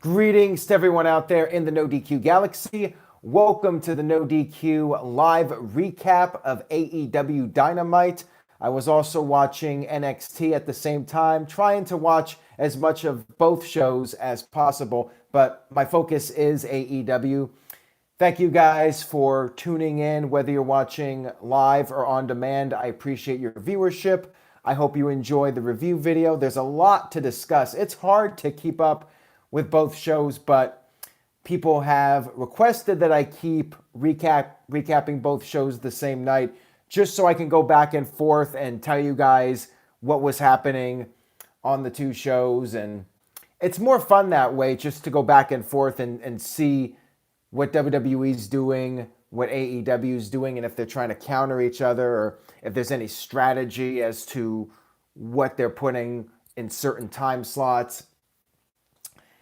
Greetings to everyone out there in the No DQ galaxy. Welcome to the No DQ live recap of AEW Dynamite. I was also watching NXT at the same time, trying to watch as much of both shows as possible, but my focus is AEW. Thank you guys for tuning in, whether you're watching live or on demand. I appreciate your viewership. I hope you enjoy the review video. There's a lot to discuss. It's hard to keep up with both shows, but people have requested that I keep recapping both shows the same night, just so I can go back and forth and tell you guys what was happening on the two shows. And it's more fun that way, just to go back and forth and see what WWE's doing, what AEW's doing, and if they're trying to counter each other, or if there's any strategy as to what they're putting in certain time slots.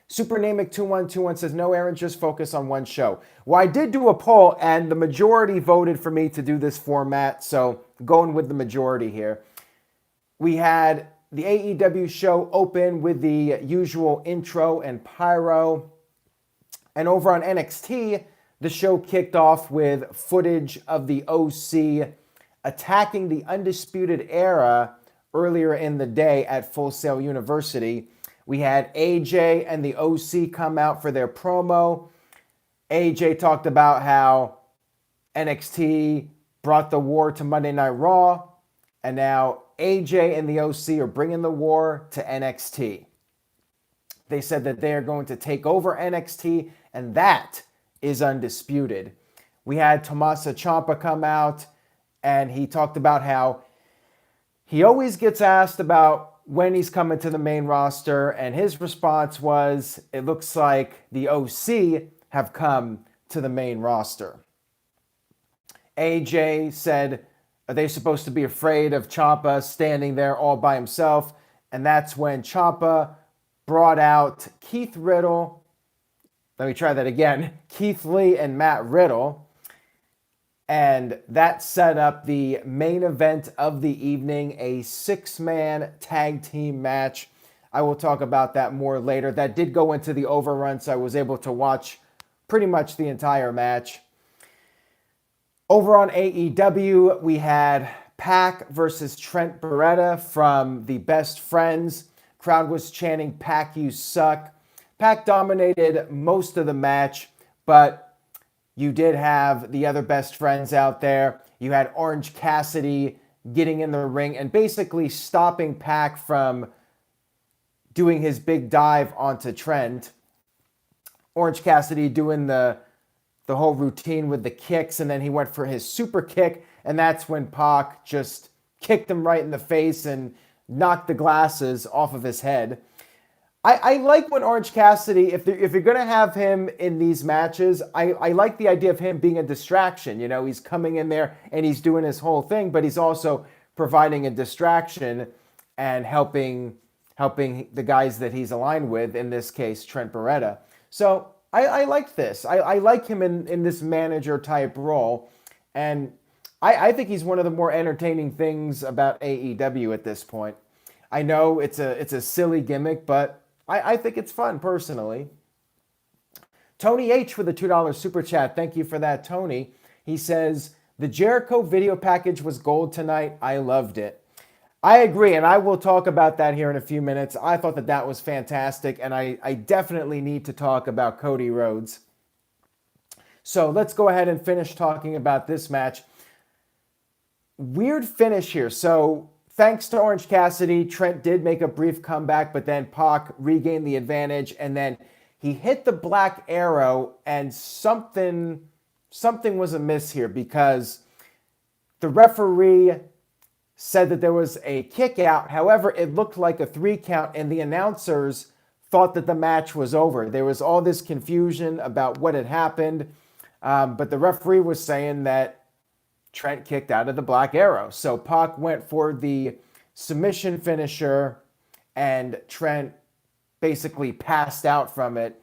Supernamic2121 says, no, Aaron, just focus on one show. Well, I did do a poll, and the majority voted for me to do this format, so going with the majority here. We had the AEW show open with the usual intro and pyro. And over on NXT, the show kicked off with footage of the OC attacking the Undisputed Era earlier in the day at Full Sail University. We had AJ and the OC come out for their promo. AJ talked about how NXT brought the war to Monday Night Raw, and now AJ and the OC are bringing the war to NXT. They said that they are going to take over NXT, and that is undisputed. We had Tommaso Ciampa come out, and he talked about how he always gets asked about when he's coming to the main roster, and his response was, it looks like the OC have come to the main roster. AJ said, are they supposed to be afraid of Ciampa standing there all by himself? And that's when Ciampa brought out Keith Riddle. Let me try that again. Keith Lee and Matt Riddle. And that set up the main event of the evening, a 6-man tag team match. I will talk about that more later. That did go into the overrun, so I was able to watch pretty much the entire match. Over on AEW, we had Pac versus Trent Beretta from the Best Friends. Crowd was chanting, Pac, you suck. Pac dominated most of the match, but you did have the other Best Friends out there. You had Orange Cassidy getting in the ring and basically stopping Pac from doing his big dive onto Trent. Orange Cassidy doing the whole routine with the kicks, and then he went for his super kick, and that's when Pac just kicked him right in the face and knocked the glasses off of his head. I like when Orange Cassidy, if you're going to have him in these matches, I like the idea of him being a distraction. You know, he's coming in there and he's doing his whole thing, but he's also providing a distraction and helping the guys that he's aligned with, in this case, Trent Beretta. So I like this. I like him in this manager type role. And I think he's one of the more entertaining things about AEW at this point. I know it's a silly gimmick, but I think it's fun personally. Tony H with a $2 super chat. Thank you for that, Tony. He says, the Jericho video package was gold tonight. I loved it. I agree, and I will talk about that here in a few minutes. I thought that was fantastic, and I definitely need to talk about Cody Rhodes. So let's go ahead and finish talking about this match. Weird finish here. So thanks to Orange Cassidy, Trent did make a brief comeback, but then Pac regained the advantage, and then he hit the Black Arrow, and something was amiss here because the referee said that there was a kick out. However, it looked like a 3 count, and the announcers thought that the match was over. There was all this confusion about what had happened, but the referee was saying that Trent kicked out of the Black Arrow. So Pac went for the submission finisher, and Trent basically passed out from it,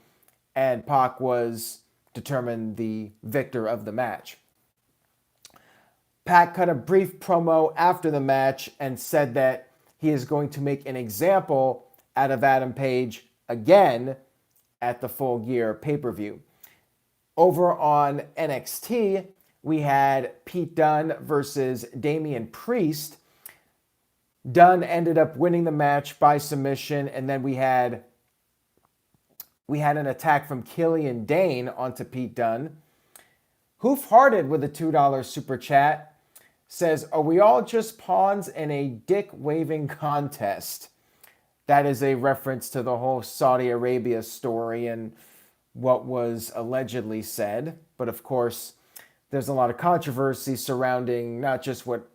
and Pac was determined the victor of the match. Pac cut a brief promo after the match and said that he is going to make an example out of Adam Page again, at the Full Gear pay-per-view. Over on NXT, we had Pete Dunne versus Damian Priest. Dunne ended up winning the match by submission, and then we had an attack from Killian Dane onto Pete Dunne. Hoof-Hearted with a $2 super chat says, "Are we all just pawns in a dick-waving contest?" That is a reference to the whole Saudi Arabia story and what was allegedly said. But of course, there's a lot of controversy surrounding not just what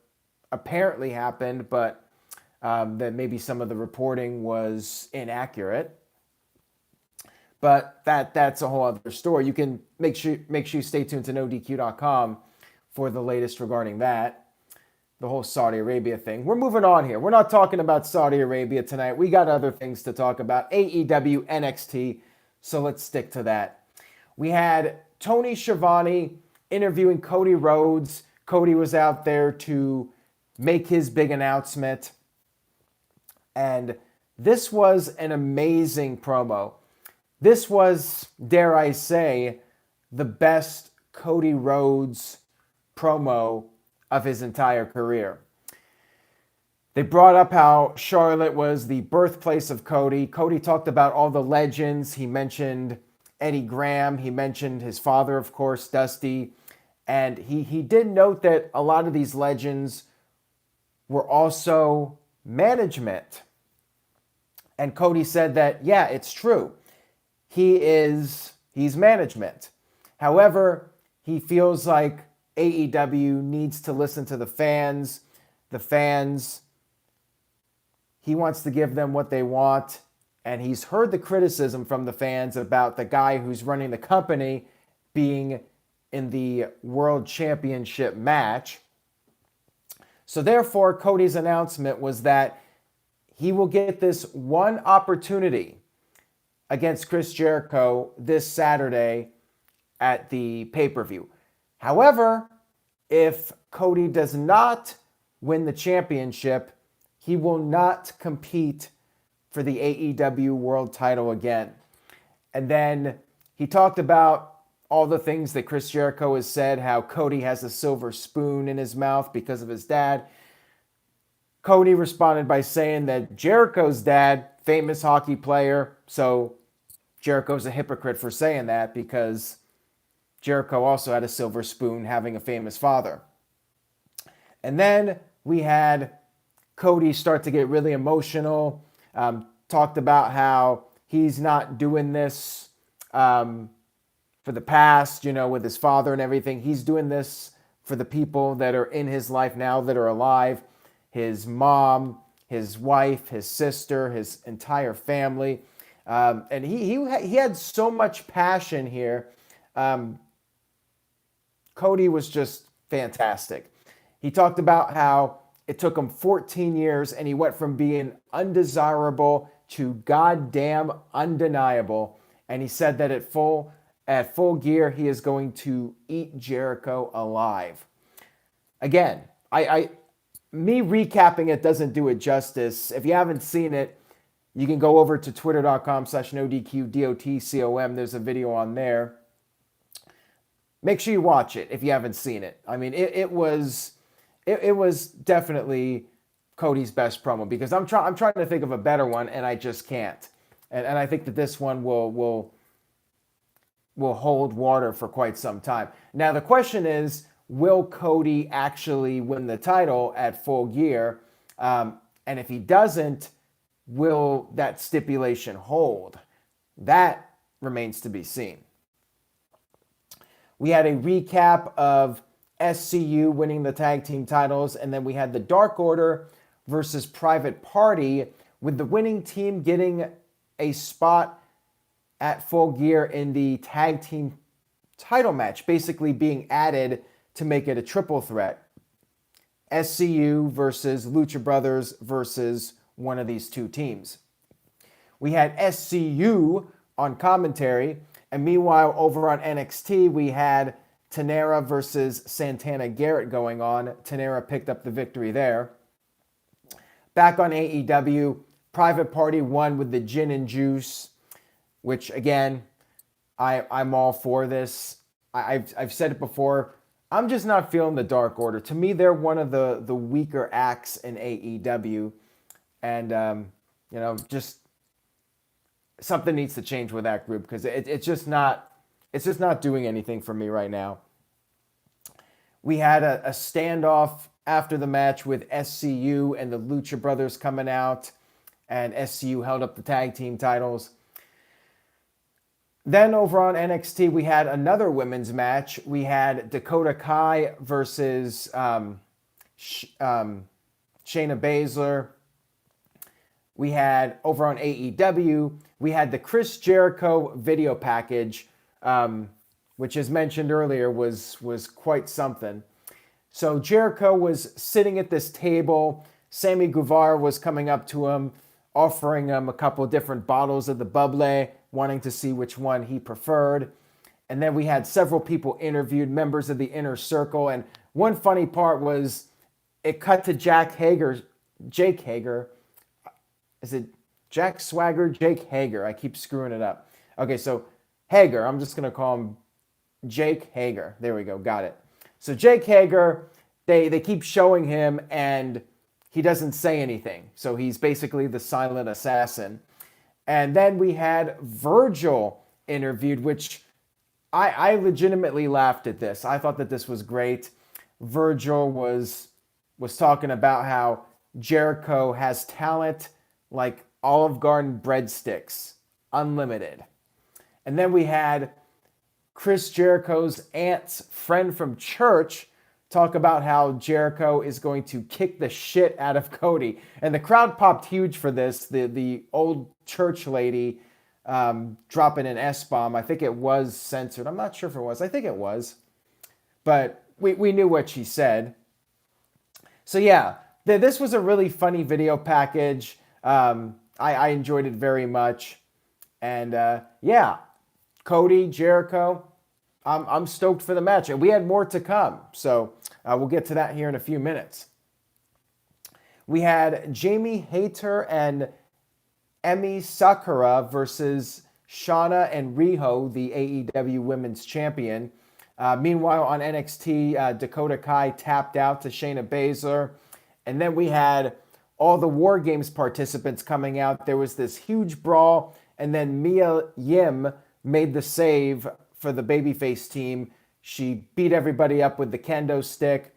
apparently happened, but that maybe some of the reporting was inaccurate. But that's a whole other story. You can make sure you stay tuned to NoDQ.com for the latest regarding that. The whole Saudi Arabia thing. We're moving on here. We're not talking about Saudi Arabia tonight. We got other things to talk about. AEW, NXT. So let's stick to that. We had Tony Schiavone interviewing Cody Rhodes. Cody was out there to make his big announcement. And this was an amazing promo. This was, dare I say, the best Cody Rhodes promo of his entire career. They brought up how Charlotte was the birthplace of Cody. Cody talked about all the legends. He mentioned Eddie Graham. He mentioned his father, of course, Dusty. And he did note that a lot of these legends were also management. And Cody said that, yeah, it's true. He's management. However, he feels like AEW needs to listen to the fans. The fans, he wants to give them what they want. And he's heard the criticism from the fans about the guy who's running the company being in the World Championship match. So therefore, Cody's announcement was that he will get this one opportunity against Chris Jericho this Saturday at the pay-per-view. However, if Cody does not win the championship, he will not compete for the AEW World title again. And then he talked about all the things that Chris Jericho has said, how Cody has a silver spoon in his mouth because of his dad. Cody responded by saying that Jericho's dad, famous hockey player, so Jericho's a hypocrite for saying that because Jericho also had a silver spoon, having a famous father. And then we had Cody start to get really emotional, talked about how he's not doing this for the past, with his father and everything. He's doing this for the people that are in his life now that are alive. His mom, his wife, his sister, his entire family. And he had so much passion here. Cody was just fantastic. He talked about how it took him 14 years and he went from being undesirable to goddamn undeniable. And he said that at full gear, he is going to eat Jericho alive. Again, me recapping it doesn't do it justice. If you haven't seen it, you can go over to twitter.com/NoDQDOTCOM. There's a video on there. Make sure you watch it if you haven't seen it. I mean, it was definitely Cody's best promo because I'm trying to think of a better one and I just can't. And I think that this one will hold water for quite some time. Now the question is, will Cody actually win the title at Full Gear? And if he doesn't, will that stipulation hold? That remains to be seen. We had a recap of SCU winning the tag team titles, and then we had the Dark Order versus Private Party, with the winning team getting a spot at Full Gear in the tag team title match, basically being added to make it a triple threat. SCU versus Lucha Brothers versus one of these two teams. We had SCU on commentary, and meanwhile over on NXT we had Tanera versus Santana Garrett going on. Tanera picked up the victory there. Back on AEW, Private Party won with the gin and juice, which again, I'm all for this. I've said it before. I'm just not feeling the Dark Order. To me, they're one of the weaker acts in AEW, and just something needs to change with that group because it's just not doing anything for me right now. We had a standoff after the match with SCU and the Lucha Brothers coming out, and SCU held up the tag team titles. Then over on NXT, we had another women's match. We had Dakota Kai versus Shayna Baszler. We had over on AEW, we had the Chris Jericho video package, which, as mentioned earlier, was quite something. So Jericho was sitting at this table. Sammy Guevara was coming up to him, offering him a couple of different bottles of the bubbly, wanting to see which one he preferred. And then we had several people interviewed, members of the Inner Circle. And one funny part was it cut to Jake Hager. Is it Jack Swagger? Jake Hager. I keep screwing it up. Okay, so Hager. I'm just going to call him Jake Hager. There we go. Got it. So Jake Hager, they keep showing him and he doesn't say anything. So he's basically the silent assassin. And then we had Virgil interviewed, which I legitimately laughed at this. I thought that this was great. Virgil was talking about how Jericho has talent like Olive Garden breadsticks, unlimited. And then we had Chris Jericho's aunt's friend from church talk about how Jericho is going to kick the shit out of Cody. And the crowd popped huge for this. The old church lady dropping an S-bomb. I think it was censored. I'm not sure if it was. I think it was. But we knew what she said. So yeah, this was a really funny video package. I enjoyed it very much. And yeah, Cody, Jericho, I'm stoked for the match. And we had more to come. So we'll get to that here in a few minutes. We had Jamie Hayter and Emi Sakura versus Shauna and Riho, the AEW Women's Champion. Meanwhile, on NXT, Dakota Kai tapped out to Shayna Baszler. And then we had all the War Games participants coming out. There was this huge brawl. And then Mia Yim made the save for the babyface team. She beat everybody up with the kendo stick.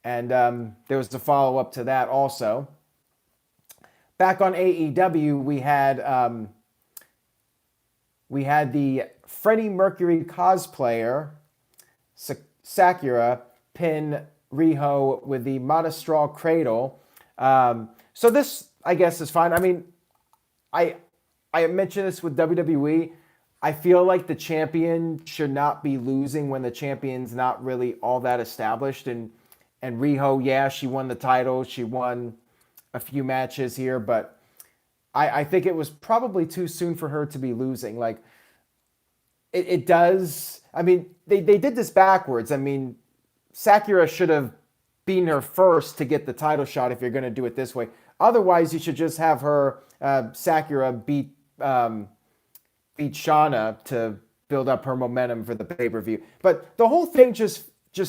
And there was a follow-up to that also. Back on AEW, we had the Freddie Mercury cosplayer, Sakura, pin Riho with the Mata cradle. So this, I guess, is fine. I mean, I mentioned this with WWE. I feel like the champion should not be losing when the champion's not really all that established. And Riho, yeah, she won the title. She won a few matches here, but I think it was probably too soon for her to be losing. Like, it does. I mean, they did this backwards. I mean, Sakura should have beaten her first to get the title shot if you're going to do it this way. Otherwise, you should just have her, Sakura, beat Shauna to build up her momentum for the pay-per-view. But the whole thing just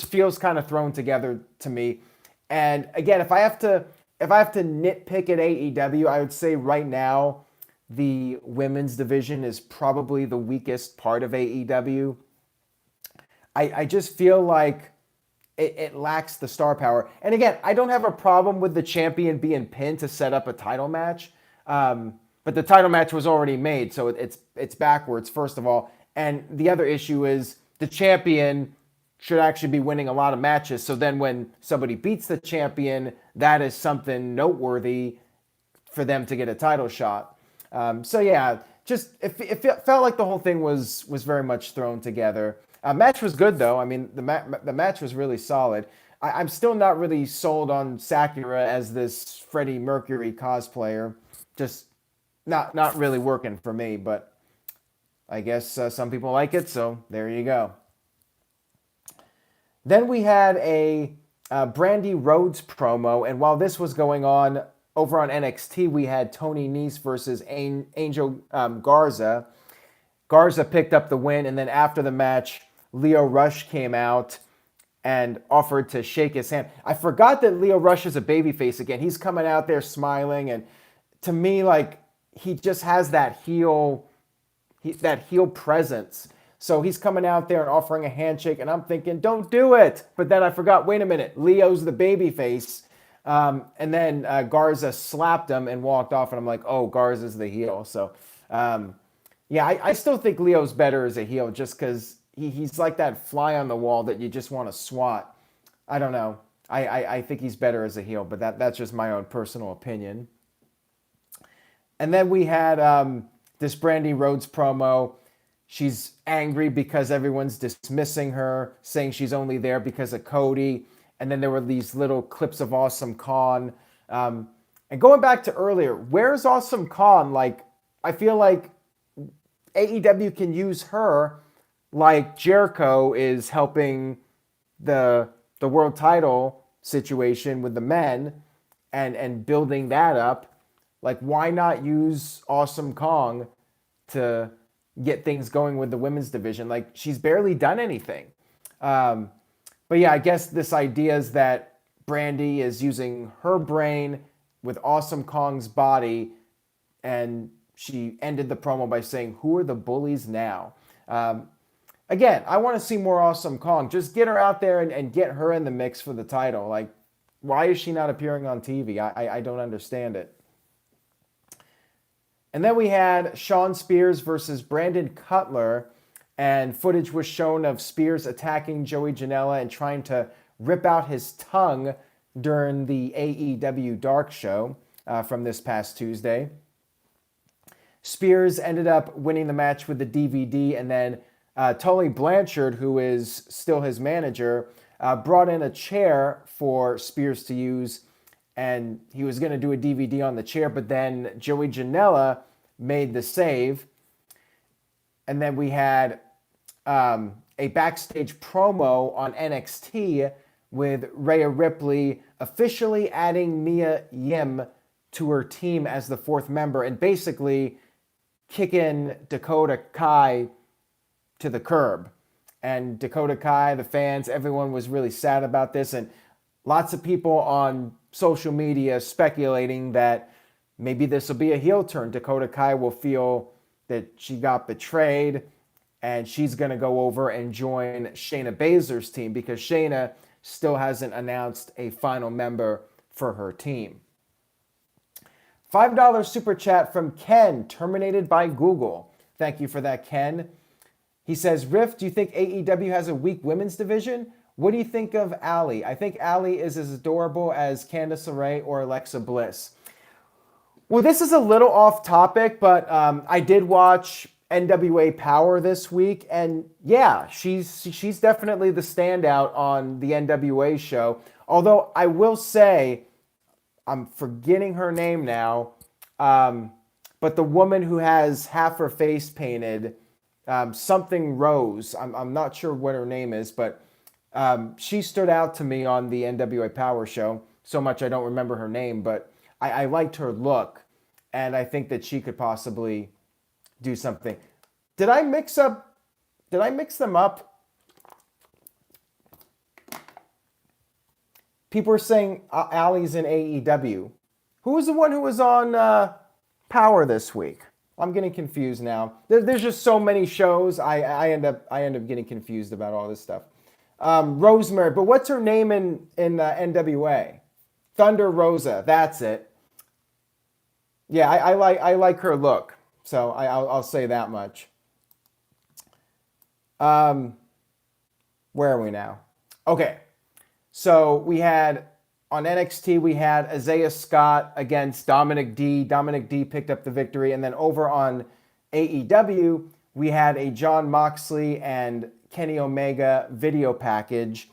feels kind of thrown together to me. And again, if I have to nitpick at AEW, I would say right now the women's division is probably the weakest part of AEW. I just feel like it lacks the star power. And again, I don't have a problem with the champion being pinned to set up a title match. But the title match was already made, so it's backwards, first of all. And the other issue is the champion should actually be winning a lot of matches. So then when somebody beats the champion, that is something noteworthy for them to get a title shot. So yeah, just it felt like the whole thing was very much thrown together. Match was good, though. I mean, the match was really solid. I'm still not really sold on Sakura as this Freddie Mercury cosplayer. Just not really working for me, but I guess some people like it, so there you go. Then we had a Brandy Rhodes promo, and while this was going on over on NXT, we had Tony Nese versus Angel Garza. Garza picked up the win, and then after the match, Leo Rush came out and offered to shake his hand. I forgot that Leo Rush is a babyface again. He's coming out there smiling, and to me, like, he just has that heel presence. So he's coming out there and offering a handshake, and I'm thinking, don't do it. But then I forgot, wait a minute, Leo's the babyface. And then Garza slapped him and walked off, and I'm like, oh, Garza's the heel. So, yeah, I still think Leo's better as a heel just because he's like that fly on the wall that you just want to swat. I don't know. I think he's better as a heel, but that's just my own personal opinion. And then we had this Brandy Rhodes promo. She's angry because everyone's dismissing her, saying she's only there because of Cody. And then there were these little clips of Awesome Khan. And going back to earlier, where's Awesome Khan? Like, I feel like AEW can use her like Jericho is helping the world title situation with the men and building that up. Like, why not use Awesome Kong to get things going with the women's division? Like, she's barely done anything. But yeah, I guess this idea is that Brandy is using her brain with Awesome Kong's body, and she ended the promo by saying, "Who are the bullies now?" Again, I want to see more Awesome Kong. Just get her out there and get her in the mix for the title. Like, why is she not appearing on TV? I don't understand it. And then we had Shawn Spears versus Brandon Cutler, and footage was shown of Spears attacking Joey Janela and trying to rip out his tongue during the AEW Dark show from this past Tuesday. Spears ended up winning the match with the DVD, and then Tully Blanchard, who is still his manager, brought in a chair for Spears to use, and he was going to do a DVD on the chair, but then Joey Janela made the save. And then we had a backstage promo on NXT with Rhea Ripley officially adding Mia Yim to her team as the fourth member and basically kicking Dakota Kai to the curb. And Dakota Kai, the fans, everyone was really sad about this, and lots of people on social media speculating that maybe this will be a heel turn. Dakota Kai will feel that she got betrayed, and she's going to go over and join Shayna Baszler's team because Shayna still hasn't announced a final member for her team. $5 super chat from Ken, terminated by Google. Thank you for that, Ken. He says, Riff, do you think AEW has a weak women's division? What do you think of Allie? I think Allie is as adorable as Candice LeRae or Alexa Bliss. Well, this is a little off topic, but I did watch NWA Power this week, and yeah, she's definitely the standout on the NWA show. Although I will say, I'm forgetting her name now, but the woman who has half her face painted, something Rose, I'm not sure what her name is, but she stood out to me on the NWA Power show. So much I don't remember her name, but I liked her look, and I think that she could possibly do something. Did I mix them up? People are saying Allie's in AEW. Who was the one who was on Power this week? I'm getting confused now. There's just so many shows. I end up getting confused about all this stuff. Rosemary, but what's her name in NWA? Thunder Rosa. That's it. Yeah, I like her look. So I'll say that much. Where are we now? Okay. So we had, on NXT, we had Isaiah Scott against Dominic D. Dominic D picked up the victory. And then over on AEW, we had a Jon Moxley and Kenny Omega video package.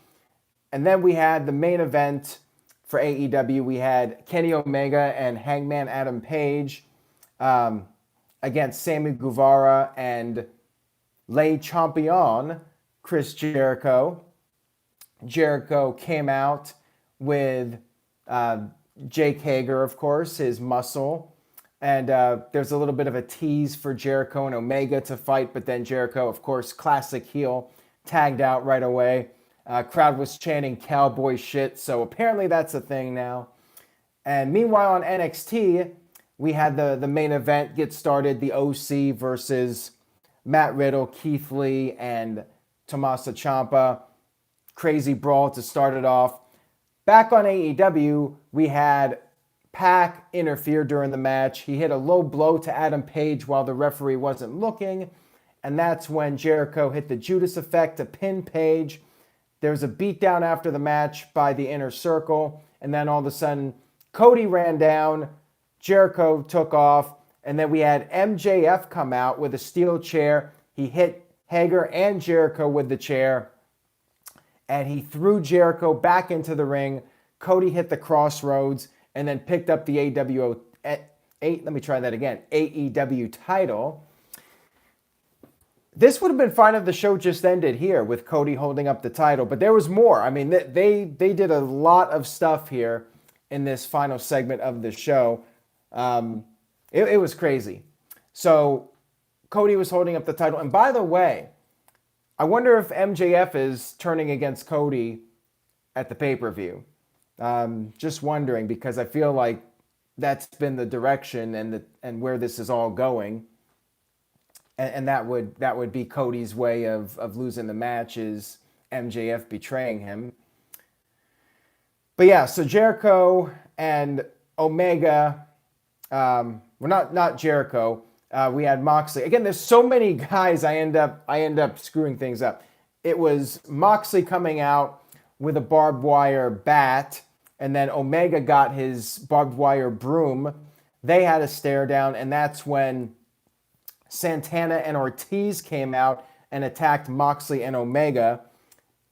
And then we had the main event for AEW. We had Kenny Omega and Hangman Adam Page against Sammy Guevara and Le Champion, Chris Jericho. Jericho came out with Jake Hager, of course, his muscle. And there's a little bit of a tease for Jericho and Omega to fight, but then Jericho, of course, classic heel, tagged out right away. Crowd was chanting cowboy shit, so apparently that's a thing now. And meanwhile on NXT, we had the main event get started, the OC versus Matt Riddle, Keith Lee, and Tommaso Ciampa. Crazy brawl to start it off. Back on AEW, we had Pac interfere during the match. He hit a low blow to Adam Page while the referee wasn't looking. And that's when Jericho hit the Judas effect to pin Page. There was a beatdown after the match by the Inner Circle. And then all of a sudden, Cody ran down. Jericho took off. And then we had MJF come out with a steel chair. He hit Hager and Jericho with the chair. And he threw Jericho back into the ring. Cody hit the crossroads and then picked up the AEW title. This would have been fine if the show just ended here with Cody holding up the title, but there was more. I mean, they did a lot of stuff here in this final segment of the show. It was crazy. So Cody was holding up the title. And by the way, I wonder if MJF is turning against Cody at the pay-per-view. Just wondering, because I feel like that's been the direction and where this is all going. And that would be Cody's way of losing the match, is MJF betraying him. But yeah, so Jericho and Omega, not Jericho. We had Moxley. Again, there's so many guys. I end up screwing things up. It was Moxley coming out with a barbed wire bat, and then Omega got his barbed wire broom. They had a stare down, and that's when Santana and Ortiz came out and attacked Moxley and Omega,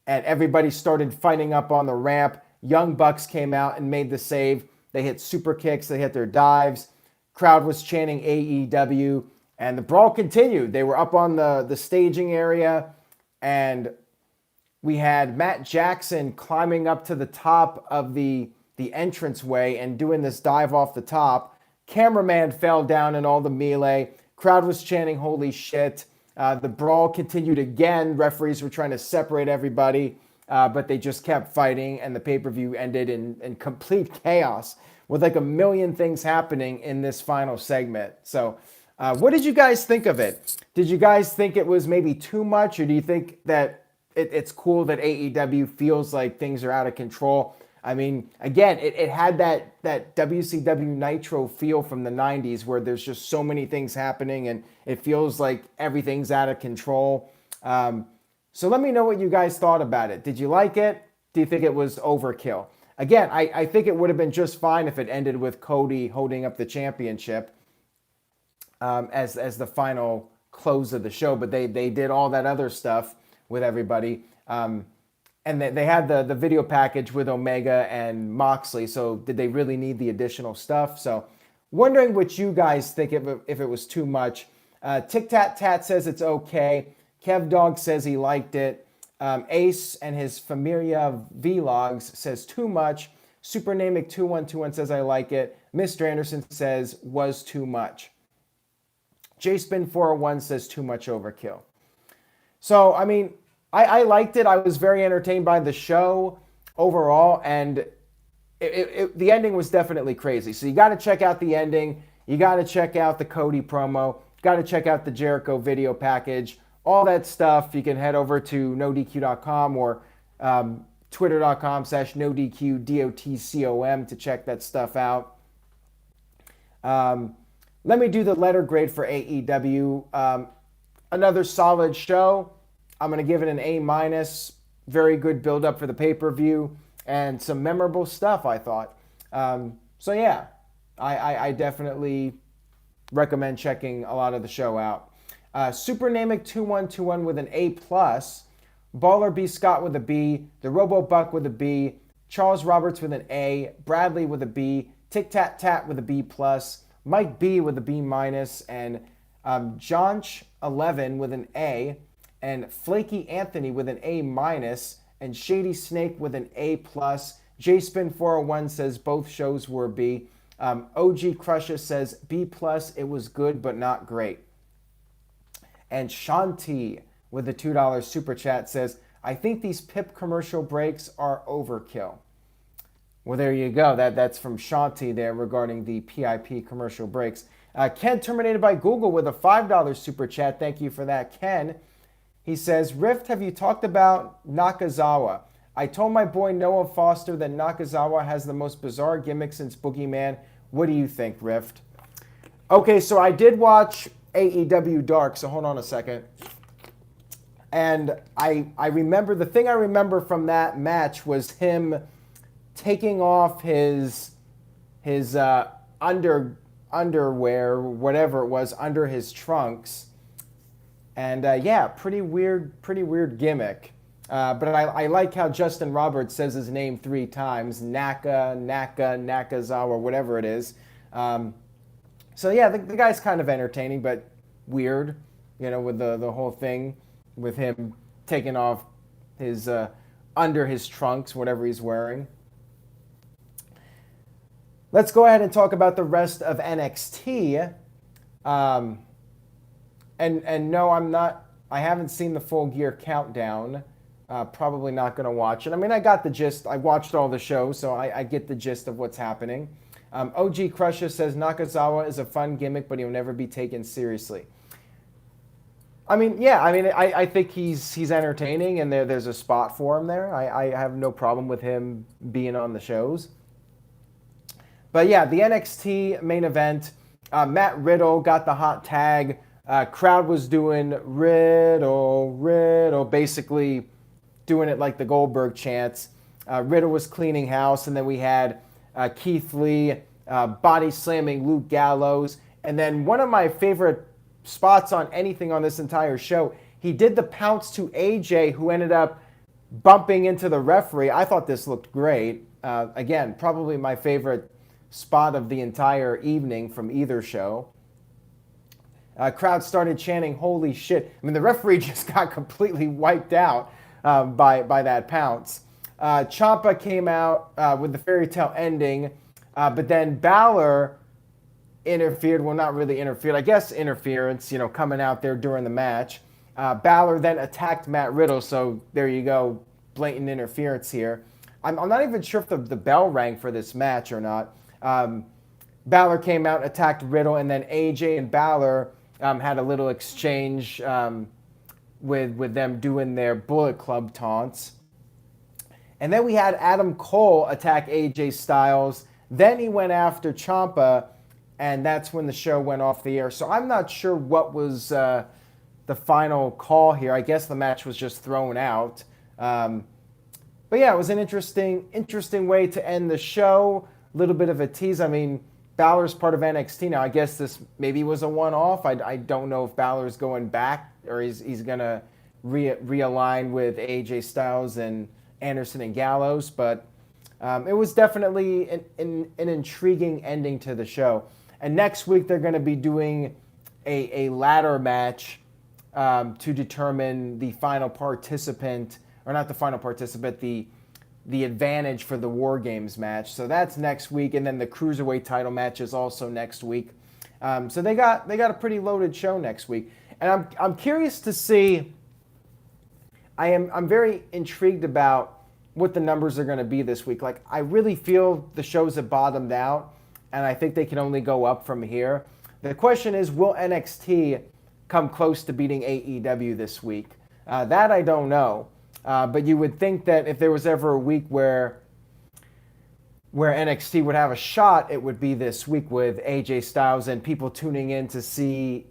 and everybody started fighting up on the ramp. Young Bucks came out and made the save. They hit super kicks. They hit their dives. Crowd was chanting AEW, and the brawl continued. They were up on the staging area, and we had Matt Jackson climbing up to the top of the entranceway and doing this dive off the top. Cameraman fell down in all the melee. Crowd was chanting, holy shit. The brawl continued again. Referees were trying to separate everybody, but they just kept fighting, and the pay-per-view ended in complete chaos with like a million things happening in this final segment. So what did you guys think of it? Did you guys think it was maybe too much, or do you think that it's cool that AEW feels like things are out of control? I mean, again, it had that WCW Nitro feel from the 90s where there's just so many things happening and it feels like everything's out of control. So let me know what you guys thought about it. Did you like it? Do you think it was overkill? Again, I think it would have been just fine if it ended with Cody holding up the championship as the final close of the show, but they did all that other stuff with everybody. And they had the video package with Omega and Moxley, so did they really need the additional stuff? So wondering what you guys think if it was too much. Tic Tat Tat says it's okay. Kev Dog says he liked it. Ace and his Familia Vlogs says too much. Supernamic 2121 says I like it. Mr. Anderson says was too much. JSpin 401 says too much overkill. So, I mean, I liked it. I was very entertained by the show overall, and the ending was definitely crazy. So you got to check out the ending. You got to check out the Cody promo. Got to check out the Jericho video package. All that stuff, you can head over to nodq.com or twitter.com/nodqdotcom to check that stuff out. Let me do the letter grade for AEW. Another solid show. I'm going to give it an A-. Very good build-up for the pay-per-view and some memorable stuff, I thought. So, yeah, I definitely recommend checking a lot of the show out. Supernamic 2121 with an A+. Baller B Scott with a B. The Robo Buck with a B. Charles Roberts with an A. Bradley with a B. Tic Tat Tat with a B+. Mike B with a B-. And Jonch 11 with an A. And Flaky Anthony with an A-. And Shady Snake with an A+. JSpin 401 says both shows were B. OG Crusher says B+, it was good but not great. And Shanti with the $2 super chat says, I think these PIP commercial breaks are overkill. Well, there you go. That's from Shanti there regarding the PIP commercial breaks. Ken terminated by Google with a $5 super chat. Thank you for that, Ken. He says, Rift, have you talked about Nakazawa? I told my boy Noah Foster that Nakazawa has the most bizarre gimmick since Boogeyman. What do you think, Rift? Okay, so I did watch AEW Dark, so hold on a second. And I remember, the thing I remember from that match was him taking off his underwear, whatever it was, under his trunks. And yeah, pretty weird gimmick. But I like how Justin Roberts says his name 3 times, Nakazawa, whatever it is. So yeah, the guy's kind of entertaining, but weird, with the whole thing with him taking off his under his trunks, whatever he's wearing. Let's go ahead and talk about the rest of NXT. And no, I haven't seen the Full Gear Countdown. Probably not going to watch it. I mean, I got the gist. I watched all the shows, so I get the gist of what's happening. OG Crusher says Nakazawa is a fun gimmick, but he'll never be taken seriously. I mean, yeah, I think he's entertaining, and there's a spot for him there. I have no problem with him being on the shows. But yeah, the NXT main event, Matt Riddle got the hot tag. Crowd was doing Riddle, basically doing it like the Goldberg chants. Riddle was cleaning house, and then we had Keith Lee body slamming Luke Gallows. And then one of my favorite spots on anything on this entire show, he did the pounce to AJ, who ended up bumping into the referee. I thought this looked great. Again, probably my favorite spot of the entire evening from either show. Crowd started chanting, holy shit. I mean, the referee just got completely wiped out by that pounce. Ciampa came out with the fairy tale ending, but then Balor interfered. Well, not really interfered. I guess interference, coming out there during the match. Balor then attacked Matt Riddle, so there you go, blatant interference here. I'm not even sure if the bell rang for this match or not. Balor came out, attacked Riddle, and then AJ and Balor had a little exchange with them doing their Bullet Club taunts. And then we had Adam Cole attack AJ Styles. Then he went after Ciampa, and that's when the show went off the air. So I'm not sure what was the final call here. I guess the match was just thrown out. But yeah, it was an interesting way to end the show. A little bit of a tease. I mean, Balor's part of NXT now. I guess this maybe was a one-off. I don't know if Balor's going back or he's going to realign with AJ Styles and Anderson and Gallows. But it was definitely an intriguing ending to the show. And next week they're going to be doing a ladder match to determine the final participant, or not the final participant, the advantage for the War Games match. So that's next week, and then the Cruiserweight title match is also next week. So they got a pretty loaded show next week. And I'm curious to see, I'm very intrigued about what the numbers are going to be this week. Like, I really feel the shows have bottomed out, and I think they can only go up from here. The question is, will NXT come close to beating AEW this week? That I don't know. But you would think that if there was ever a week where NXT would have a shot, it would be this week with AJ Styles and people tuning in to see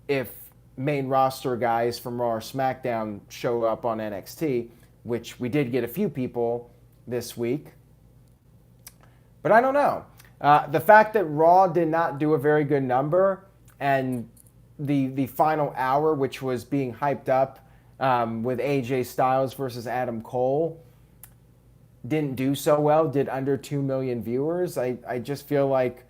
if main roster guys from Raw or SmackDown show up on NXT, which we did get a few people this week. But I don't know. The fact that Raw did not do a very good number, and the final hour, which was being hyped up, with AJ Styles versus Adam Cole, didn't do so well, did under 2 million viewers. I just feel like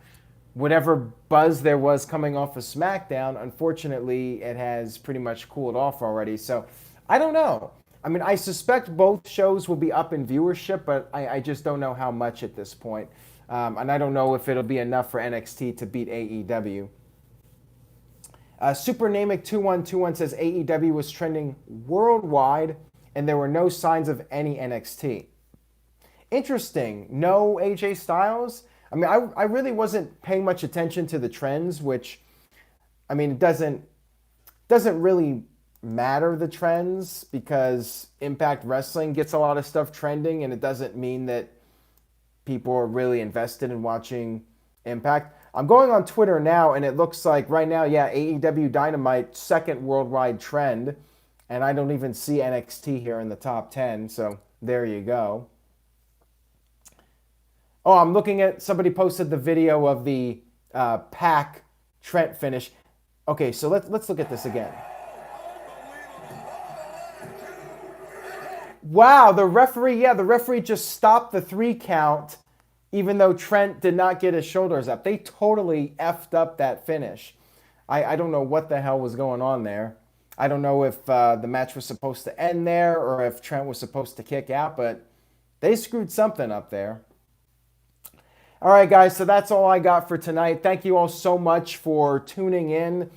whatever buzz there was coming off of SmackDown, unfortunately, it has pretty much cooled off already. So I don't know. I mean, I suspect both shows will be up in viewership, but I just don't know how much at this point. And I don't know if it'll be enough for NXT to beat AEW. Supernamic2121 says AEW was trending worldwide and there were no signs of any NXT. Interesting. No AJ Styles? I mean, I really wasn't paying much attention to the trends, which, I mean, it doesn't really matter, the trends, because Impact Wrestling gets a lot of stuff trending, and it doesn't mean that people are really invested in watching Impact. I'm going on Twitter now, and it looks like right now, yeah, AEW Dynamite, second worldwide trend, and I don't even see NXT here in the top 10, so there you go. Oh, I'm looking at, somebody posted the video of the Pac Trent finish. Okay, so let's look at this again. Wow, the referee just stopped the 3 count, even though Trent did not get his shoulders up. They totally effed up that finish. I don't know what the hell was going on there. I don't know if the match was supposed to end there or if Trent was supposed to kick out, but they screwed something up there. All right, guys, so that's all I got for tonight. Thank you all so much for tuning in.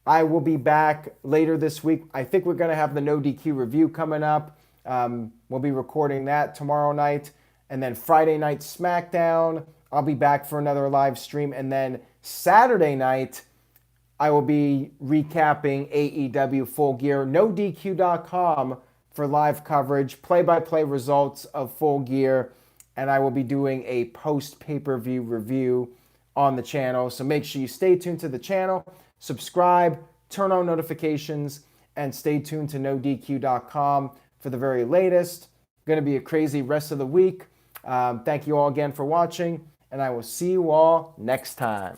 I will be back later this week. I think we're going to have the No DQ review coming up. We'll be recording that tomorrow night. And then Friday night SmackDown, I'll be back for another live stream. And then Saturday night, I will be recapping AEW Full Gear. NoDQ.com for live coverage, play-by-play results of Full Gear. And I will be doing a post-pay-per-view review on the channel. So make sure you stay tuned to the channel, subscribe, turn on notifications, and stay tuned to NoDQ.com for the very latest. Going to be a crazy rest of the week. Thank you all again for watching, and I will see you all next time.